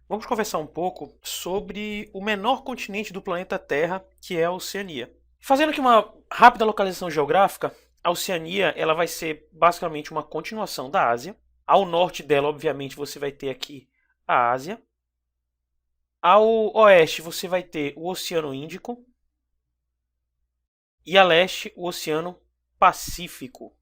Vamos conversar um pouco sobre o menor continente do planeta Terra, que é a Oceania. Fazendo aqui uma rápida localização geográfica, a Oceania ela vai ser basicamente uma continuação da Ásia. Ao norte dela, obviamente, você vai ter aqui a Ásia. Ao oeste, você vai ter o Oceano Índico. E a leste, o Oceano Pacífico.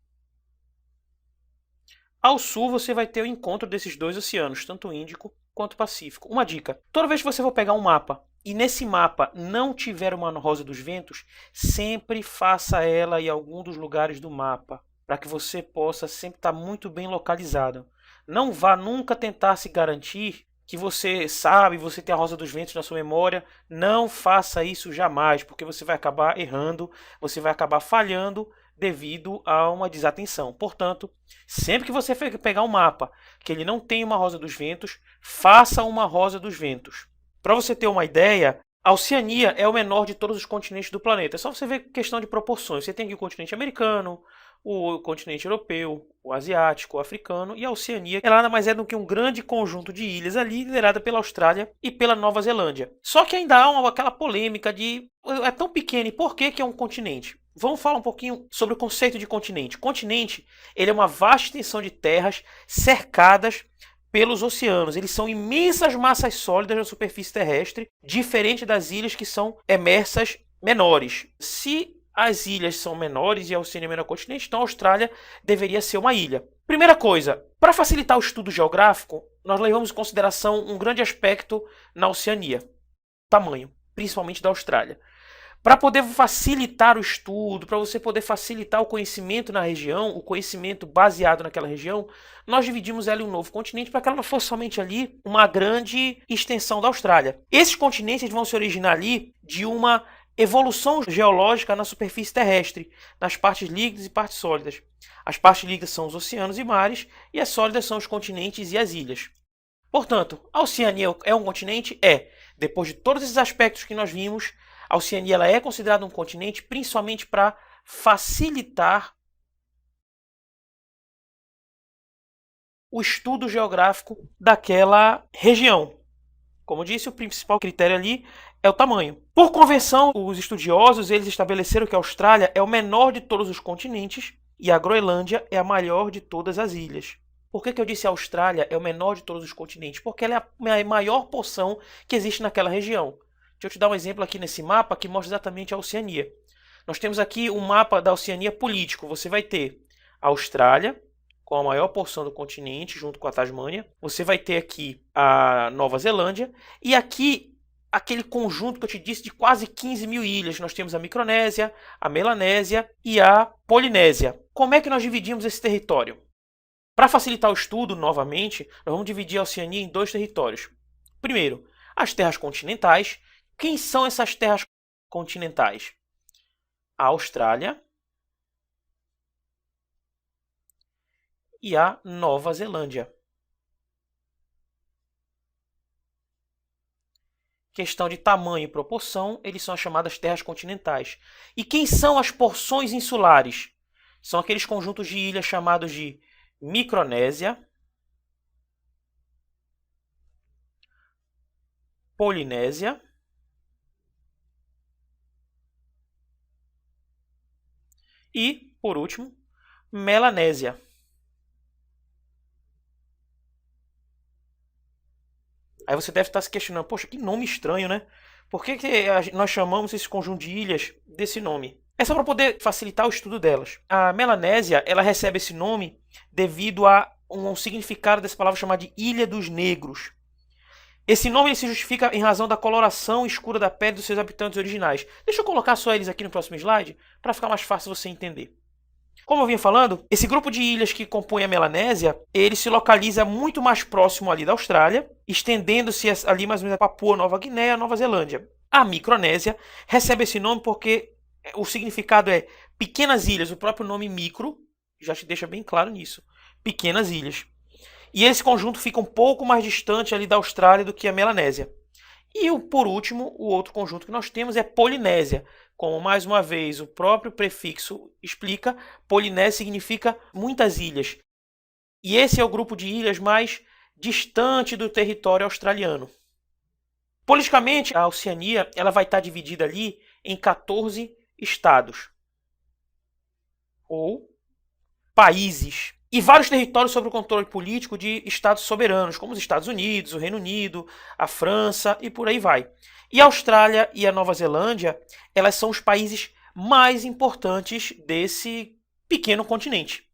Ao sul, você vai ter o encontro desses dois oceanos, tanto o Índico quanto o Pacífico. Uma dica: toda vez que você for pegar um mapa e nesse mapa não tiver uma Rosa dos Ventos, sempre faça ela em algum dos lugares do mapa, para que você possa sempre estar muito bem localizado. Não vá nunca tentar se garantir que você sabe, você tem a Rosa dos Ventos na sua memória. Não faça isso jamais, porque você vai acabar errando, você vai acabar falhando devido a uma desatenção. Portanto, sempre que você pegar um mapa que ele não tem uma Rosa dos Ventos, faça uma Rosa dos Ventos. Para você ter uma ideia, a Oceania é o menor de todos os continentes do planeta. É só você ver questão de proporções. Você tem aqui o continente americano, o continente europeu, o asiático, o africano, e a Oceania ela nada mais é do que um grande conjunto de ilhas ali, liderada pela Austrália e pela Nova Zelândia. Só que ainda há aquela polêmica de é tão pequeno e por que é um continente? Vamos falar um pouquinho sobre o conceito de continente. Continente ele é uma vasta extensão de terras cercadas pelos oceanos. Eles são imensas massas sólidas na superfície terrestre, diferente das ilhas que são emersas menores. Se as ilhas são menores e a Oceania é o menor continente, então a Austrália deveria ser uma ilha. Primeira coisa, para facilitar o estudo geográfico, nós levamos em consideração um grande aspecto na Oceania: tamanho, principalmente da Austrália. Para poder facilitar o estudo, para você poder facilitar o conhecimento na região, o conhecimento baseado naquela região, nós dividimos ela em um novo continente para que ela não fosse somente ali uma grande extensão da Austrália. Esses continentes vão se originar ali de uma evolução geológica na superfície terrestre, nas partes líquidas e partes sólidas. As partes líquidas são os oceanos e mares, e as sólidas são os continentes e as ilhas. Portanto, a Oceania é um continente? É. Depois de todos esses aspectos que nós vimos, a Oceania ela é considerada um continente principalmente para facilitar o estudo geográfico daquela região. Como eu disse, o principal critério ali é o tamanho. Por convenção, os estudiosos eles estabeleceram que a Austrália é o menor de todos os continentes e a Groenlândia é a maior de todas as ilhas. Por que eu disse a Austrália é o menor de todos os continentes? Porque ela é a maior porção que existe naquela região. Deixa eu te dar um exemplo aqui nesse mapa que mostra exatamente a Oceania. Nós temos aqui um mapa da Oceania político. Você vai ter a Austrália, com a maior porção do continente, junto com a Tasmânia. Você vai ter aqui a Nova Zelândia. E aqui, aquele conjunto que eu te disse de quase 15 mil ilhas. Nós temos a Micronésia, a Melanésia e a Polinésia. Como é que nós dividimos esse território? Para facilitar o estudo, novamente, nós vamos dividir a Oceania em dois territórios. Primeiro, as terras continentais. Quem são essas terras continentais? A Austrália e a Nova Zelândia. Questão de tamanho e proporção, eles são as chamadas terras continentais. E quem são as porções insulares? São aqueles conjuntos de ilhas chamados de Micronésia, Polinésia e, por último, Melanésia. Aí você deve estar se questionando, poxa, que nome estranho, né? Por que nós chamamos esse conjunto de ilhas desse nome? É só para poder facilitar o estudo delas. A Melanésia, ela recebe esse nome devido a um significado dessa palavra chamada de Ilha dos Negros. Esse nome ele se justifica em razão da coloração escura da pele dos seus habitantes originais. Deixa eu colocar só eles aqui no próximo slide, para ficar mais fácil você entender. Como eu vinha falando, esse grupo de ilhas que compõe a Melanésia, ele se localiza muito mais próximo ali da Austrália, estendendo-se ali mais ou menos a Papua Nova Guiné e a Nova Zelândia. A Micronésia recebe esse nome porque o significado é pequenas ilhas, o próprio nome micro já te deixa bem claro nisso. Pequenas ilhas. E esse conjunto fica um pouco mais distante ali da Austrália do que a Melanésia. E por último, o outro conjunto que nós temos é Polinésia. Como mais uma vez o próprio prefixo explica, Polinésia significa muitas ilhas. E esse é o grupo de ilhas mais distante do território australiano. Politicamente, a Oceania ela vai estar dividida ali em 14 estados ou países e vários territórios sob o controle político de estados soberanos, como os Estados Unidos, o Reino Unido, a França e por aí vai. E a Austrália e a Nova Zelândia, elas são os países mais importantes desse pequeno continente.